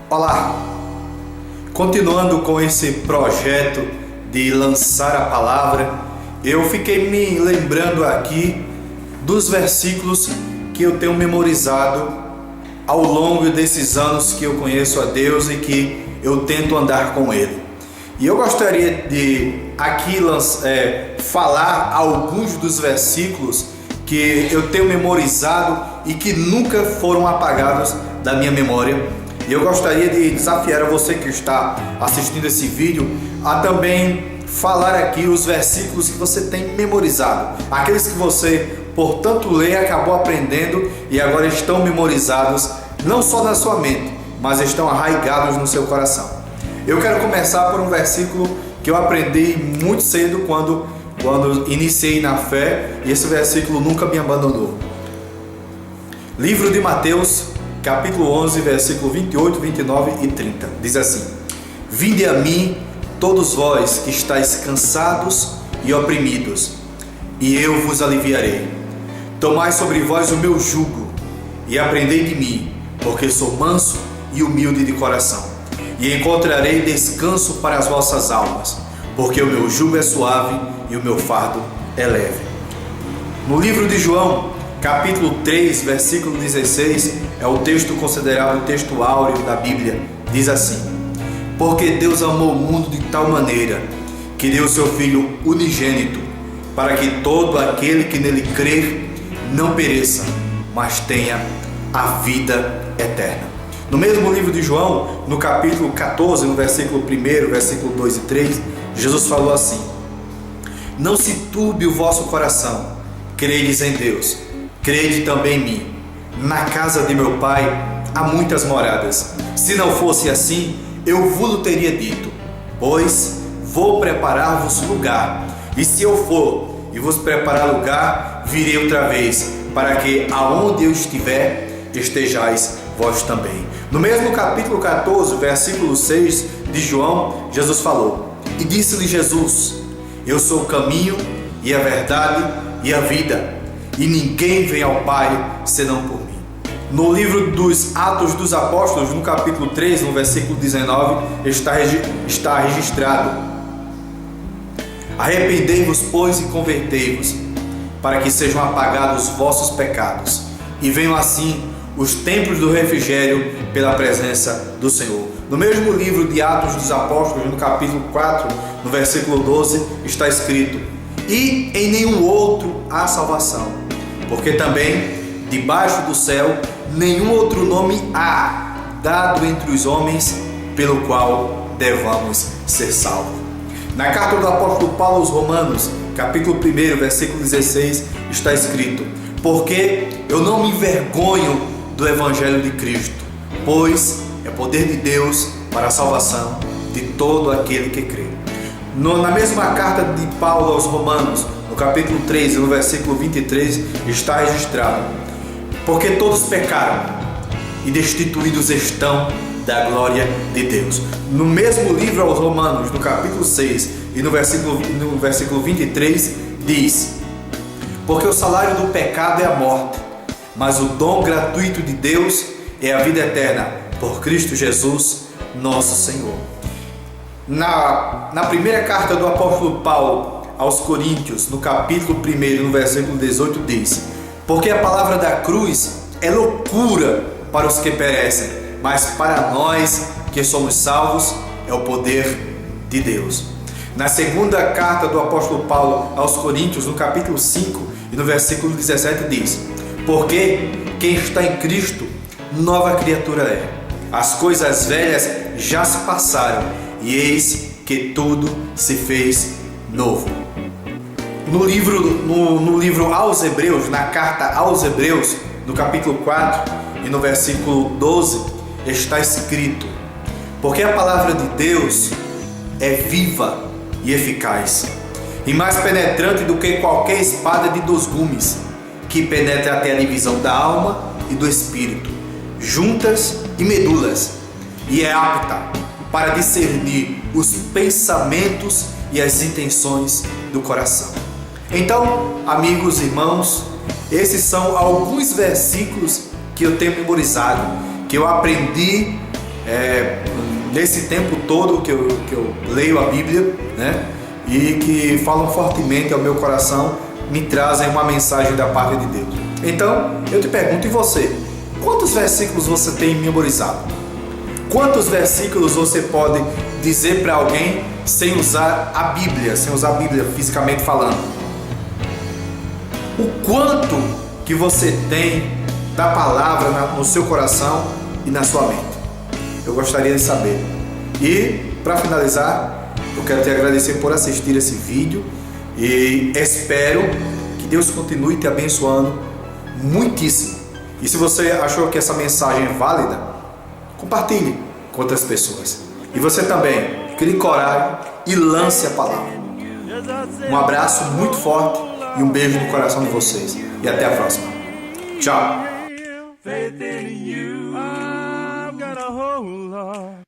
Olá! Continuando com esse projeto de lançar a palavra, eu fiquei me lembrando aqui dos versículos que eu tenho memorizado ao longo desses anos que eu conheço a Deus e que eu tento andar com Ele. E eu gostaria de aqui falar alguns dos versículos que eu tenho memorizado e que nunca foram apagados da minha memória. E eu gostaria de desafiar a você que está assistindo esse vídeo a também falar aqui os versículos que você tem memorizado, aqueles que você, por tanto ler, acabou aprendendo e agora estão memorizados não só na sua mente, mas estão arraigados no seu coração. Eu quero começar por um versículo que eu aprendi muito cedo quando iniciei na fé, e esse versículo nunca me abandonou. Livro de Mateus, capítulo 11, versículo 28, 29 e 30. Diz assim: Vinde a mim, todos vós que estáis cansados e oprimidos, e eu vos aliviarei. Tomai sobre vós o meu jugo, e aprendei de mim, porque sou manso e humilde de coração, e encontrarei descanso para as vossas almas, porque o meu jugo é suave e o meu fardo é leve. No livro de João, capítulo 3, versículo 16, é o texto considerado o texto áureo da Bíblia. Diz assim: Porque Deus amou o mundo de tal maneira que deu o seu Filho unigênito, para que todo aquele que nele crer não pereça, mas tenha a vida eterna. No mesmo livro de João, no capítulo 14, no versículo 1, versículo 2 e 3, Jesus falou assim: Não se turbe o vosso coração, credes em Deus, crede também em mim. Na casa de meu Pai há muitas moradas. Se não fosse assim, eu vos teria dito, pois vou preparar-vos lugar. E se eu for e vos preparar lugar, virei outra vez, para que aonde eu estiver, estejais vós também. No mesmo capítulo 14, versículo 6 de João, Jesus falou: E disse-lhe Jesus: Eu sou o caminho e a verdade e a vida, e ninguém vem ao Pai senão por mim. No livro dos Atos dos Apóstolos, no capítulo 3, no versículo 19, está registrado: Arrependei-vos, pois, e convertei-vos, para que sejam apagados os vossos pecados, e venham assim os tempos do refrigério pela presença do Senhor. No mesmo livro de Atos dos Apóstolos, no capítulo 4, no versículo 12, está escrito: E em nenhum outro há salvação, porque também debaixo do céu nenhum outro nome há dado entre os homens pelo qual devamos ser salvos. Na carta do apóstolo Paulo aos Romanos, capítulo 1, versículo 16, está escrito: Porque eu não me envergonho do Evangelho de Cristo, pois é poder de Deus para a salvação de todo aquele que crê. Na mesma carta de Paulo aos Romanos, no capítulo 3, no versículo 23, está registrado: Porque todos pecaram e destituídos estão da glória de Deus. No mesmo livro aos Romanos, no capítulo 6 e no versículo 23, diz: Porque o salário do pecado é a morte, mas o dom gratuito de Deus é a vida eterna, por Cristo Jesus, nosso Senhor. Na primeira carta do apóstolo Paulo aos Coríntios, no capítulo 1, no versículo 18, diz: Porque a palavra da cruz é loucura para os que perecem, mas para nós que somos salvos é o poder de Deus. Na segunda carta do apóstolo Paulo aos Coríntios, no capítulo 5 e no versículo 17, diz: Porque quem está em Cristo, nova criatura é. As coisas velhas já se passaram, e eis que tudo se fez novo. No livro aos Hebreus, na carta aos Hebreus, no capítulo 4 e no versículo 12, está escrito: Porque a palavra de Deus é viva e eficaz, e mais penetrante do que qualquer espada de 2 gumes, que penetra até a divisão da alma e do espírito, juntas e medulas, e é apta para discernir os pensamentos e as intenções do coração. Então, amigos e irmãos, esses são alguns versículos que eu tenho memorizado, que eu aprendi nesse tempo todo que eu leio a Bíblia, né? E que falam fortemente ao meu coração, me trazem uma mensagem da parte de Deus. Então, eu te pergunto, e você? Quantos versículos você tem memorizado? Quantos versículos você pode dizer para alguém sem usar a Bíblia fisicamente falando? O quanto que você tem da palavra no seu coração e na sua mente? Eu gostaria de saber. E, para finalizar, eu quero te agradecer por assistir esse vídeo e espero que Deus continue te abençoando muitíssimo. E se você achou que essa mensagem é válida, compartilhe com outras pessoas. E você também, crie coragem e lance a palavra. Um abraço muito forte e um beijo no coração de vocês. E até a próxima. Tchau.